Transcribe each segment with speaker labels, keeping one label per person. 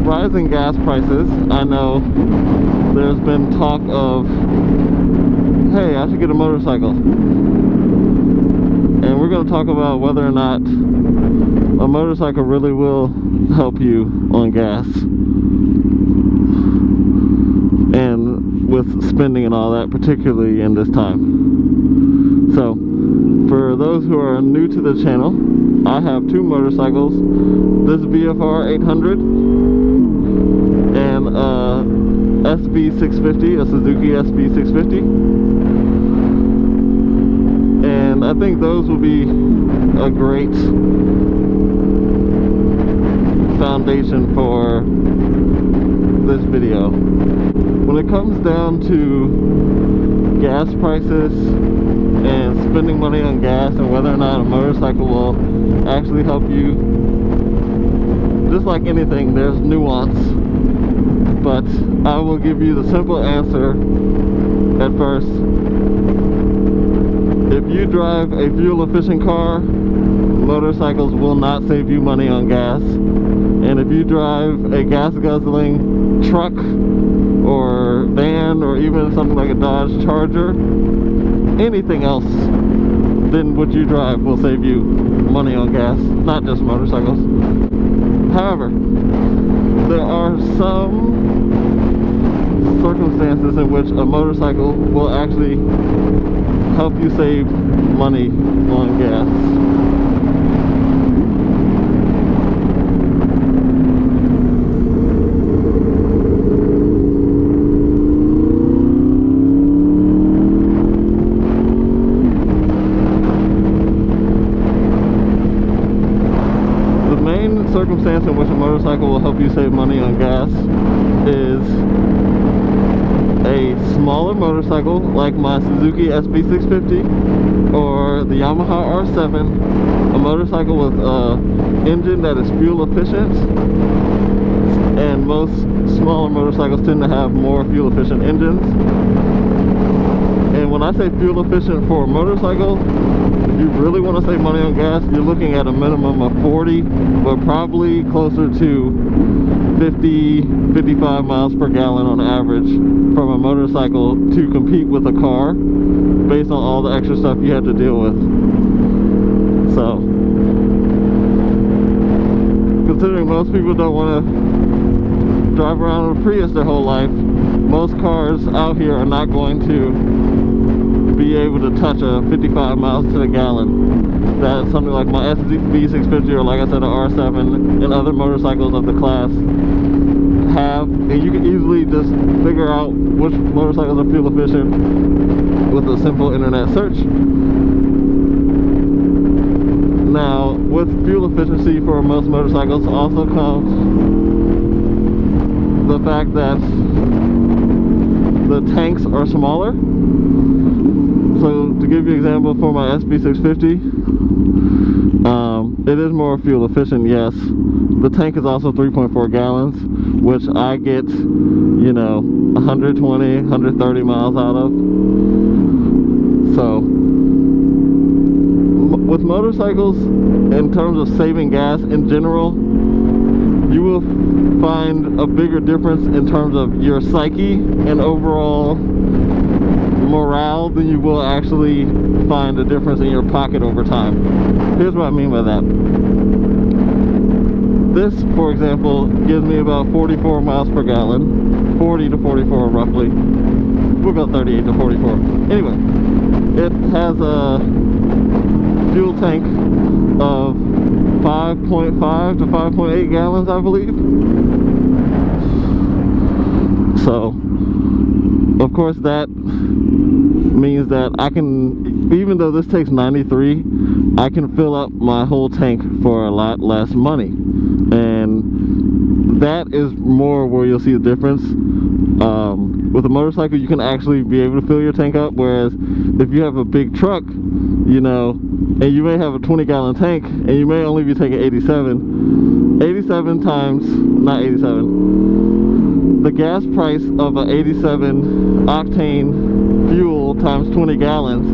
Speaker 1: rising gas prices, I know there's been talk of, hey, I should get a motorcycle. And we're going to talk about whether or not a motorcycle really will help you on gas and with spending and all that, particularly in this time. So for those who are new to the channel, I have two motorcycles, this BFR 800 and SB650, a Suzuki SB650, and I think those will be a great foundation for this video. When it comes down to gas prices and spending money on gas and whether or not a motorcycle will actually help you, just like anything, there's nuance, but I will give you the simple answer at first. If you drive a fuel efficient car, motorcycles will not save you money on gas. And if you drive a gas guzzling truck or van or even something like a Dodge Charger, anything else than what you drive will save you money on gas, not just motorcycles. However, there are some circumstances in which a motorcycle will actually help you save money on gas. Circumstance in which a motorcycle will help you save money on gas is a smaller motorcycle like my Suzuki SB650 or the Yamaha R7, a motorcycle with an engine that is fuel efficient, and most smaller motorcycles tend to have more fuel efficient engines. And when I say fuel efficient for a motorcycle, if you really want to save money on gas, you're looking at a minimum of 40, but probably closer to 50, 55 miles per gallon on average from a motorcycle to compete with a car based on all the extra stuff you have to deal with. So, considering most people don't want to drive around with a Prius their whole life, most cars out here are not going to be able to touch a 55 miles to the gallon that something like my SB650 or, like I said, an R7 and other motorcycles of the class have. And you can easily just figure out which motorcycles are fuel efficient with a simple internet search. Now, with fuel efficiency for most motorcycles also comes the fact that the tanks are smaller. So to give you an example, for my SB650, it is more fuel efficient, yes. The tank is also 3.4 gallons, which I get, you know, 120, 130 miles out of. So with motorcycles, in terms of saving gas in general, you will find a bigger difference in terms of your psyche and overall morale than you will actually find a difference in your pocket over time. Here's what I mean by that. This, for example, gives me about 44 miles per gallon, 40 to 44 roughly. We'll go 38 to 44. Anyway, it has a fuel tank of 5.5 to 5.8 gallons, I believe. So, of course, that means that I can, even though this takes 93, I can fill up my whole tank for a lot less money. And that is more where you'll see the difference. With a motorcycle, you can actually be able to fill your tank up, whereas if you have a big truck, you know, and you may have a 20-gallon tank, and you may only be taking 87 times, not 87, the gas price of an 87 octane fuel times 20 gallons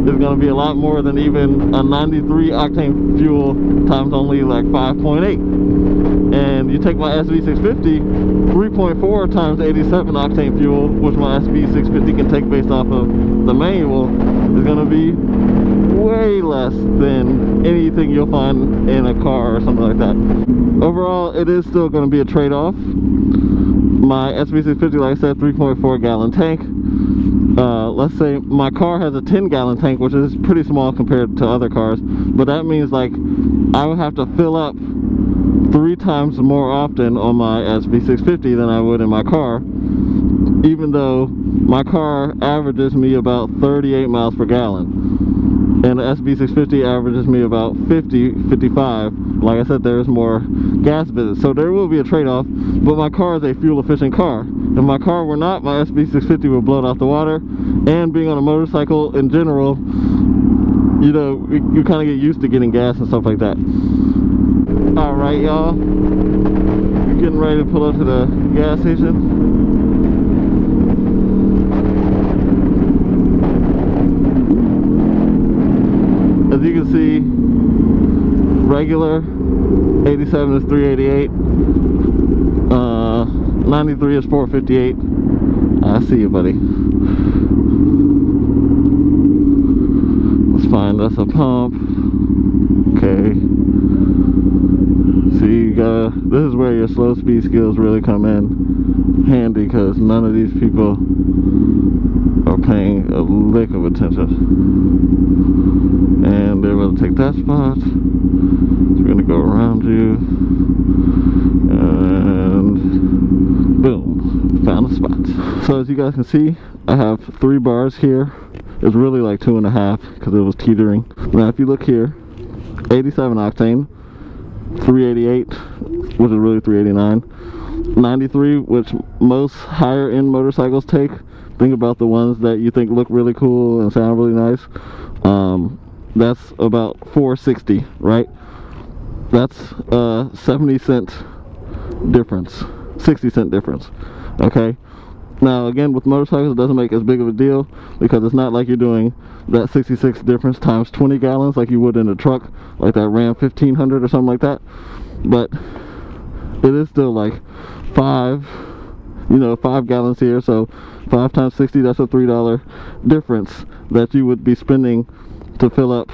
Speaker 1: is going to be a lot more than even a 93 octane fuel times only like 5.8. and you take my SV650, 3.4 times 87 octane fuel, which my SV650 can take based off of the manual, is going to be way less than anything you'll find in a car or something like that. Overall, it is still going to be a trade-off. My SV650, like I said, 3.4 gallon tank. Let's say my car has a 10 gallon tank, which is pretty small compared to other cars, but that means like I would have to fill up 3 times more often on my SV650 than I would in my car, even though my car averages me about 38 miles per gallon and the SV650 averages me about 55. Like I said, there's more gas visits, so there will be a trade-off, but my car is a fuel efficient car. If my car were not, my SV650 would blow it out the water, and being on a motorcycle in general, you know, you kind of get used to getting gas and stuff like that. Alright, y'all, we're getting ready to pull up to the gas station. As you can see, regular 87 is 388, 93 is 458. I see you, buddy. Let's find us a pump. Okay. See, you gotta, this is where your slow speed skills really come in handy, because none of these people are paying a lick of attention. And they're going to take that spot. So we're going to go around you, and boom, found a spot. So as you guys can see, I have 3 bars here. It's really like 2.5 because it was teetering. Now if you look here, 87 octane, 388, which is really 389, 93, which most higher end motorcycles take. Think about the ones that you think look really cool and sound really nice. That's about 460, right? That's a 70-cent difference, 60-cent difference. Okay, now again, with motorcycles, it doesn't make as big of a deal because it's not like you're doing that 66 difference times 20 gallons like you would in a truck, like that Ram 1500 or something like that. But it is still like 5 gallons here, so 5 times 60, that's a $3 difference that you would be spending to fill up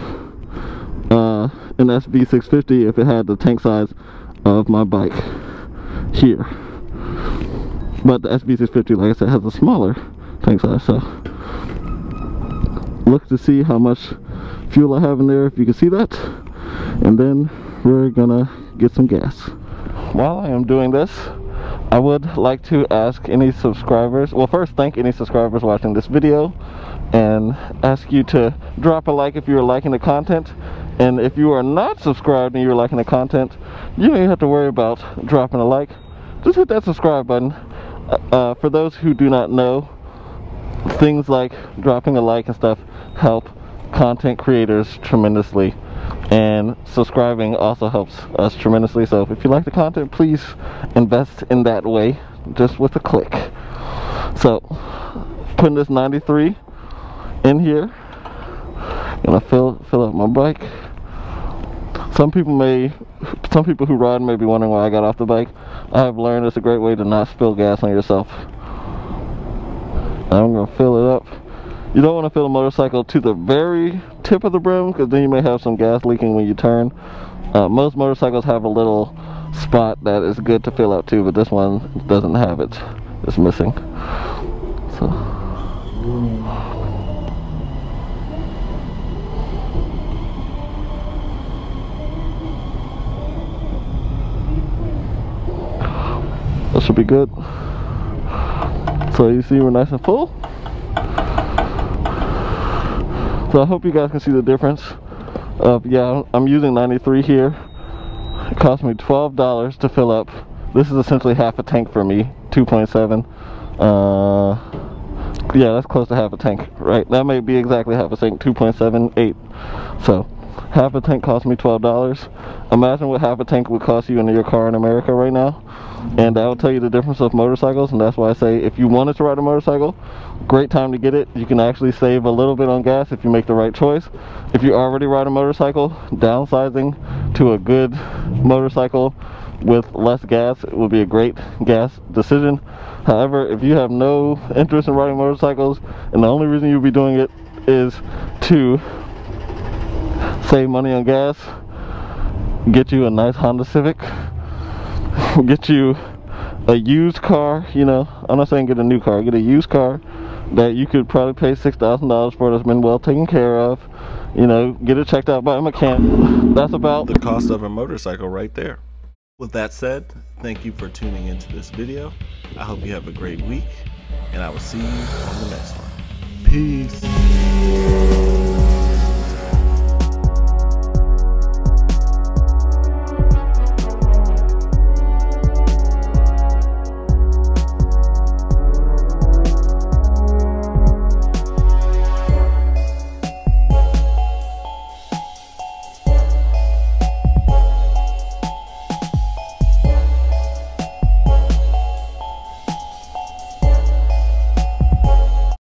Speaker 1: an SV650 if it had the tank size of my bike here. But the SV650, like I said, has a smaller tank size, so look to see how much fuel I have in there, if you can see that, and then we're gonna get some gas. While I am doing this, I would like to ask any subscribers, well, first thank any subscribers watching this video, and ask you to drop a like if you're liking the content. And if you are not subscribed and you're liking the content, you don't even have to worry about dropping a like. Just hit that subscribe button. For those who do not know, things like dropping a like and stuff help content creators tremendously, and subscribing also helps us tremendously. So if you like the content, please invest in that way, just with a click. So putting this 93 in here, gonna fill up my bike. Some people who ride may be wondering why I got off the bike. I have learned it's a great way to not spill gas on yourself. I'm gonna fill it up. You don't want to fill a motorcycle to the very tip of the brim, because then you may have some gas leaking when you turn. Most motorcycles have a little spot that is good to fill up to, but this one doesn't have it. It's missing. So that should be good. So you see we're nice and full. So I hope you guys can see the difference of, yeah, I'm using 93 here. It cost me $12 to fill up. This is essentially half a tank for me, 2.7. Yeah, that's close to half a tank, right? That may be exactly half a tank, 2.78. So half a tank cost me $12. Imagine what half a tank would cost you in your car in America right now, and that will tell you the difference of motorcycles. And that's why I say, if you wanted to ride a motorcycle, great time to get it. You can actually save a little bit on gas if you make the right choice. If you already ride a motorcycle, downsizing to a good motorcycle with less gas, it would be a great gas decision. However, if you have no interest in riding motorcycles and the only reason you'll be doing it is to save money on gas, get you a nice Honda Civic, get you a used car. You know, I'm not saying get a new car, get a used car that you could probably pay $6,000 for, that's been well taken care of. You know, get it checked out by a mechanic. That's about
Speaker 2: the cost of a motorcycle right there. With that said, thank you for tuning into this video. I hope you have a great week, and I will see you on the next one. Peace.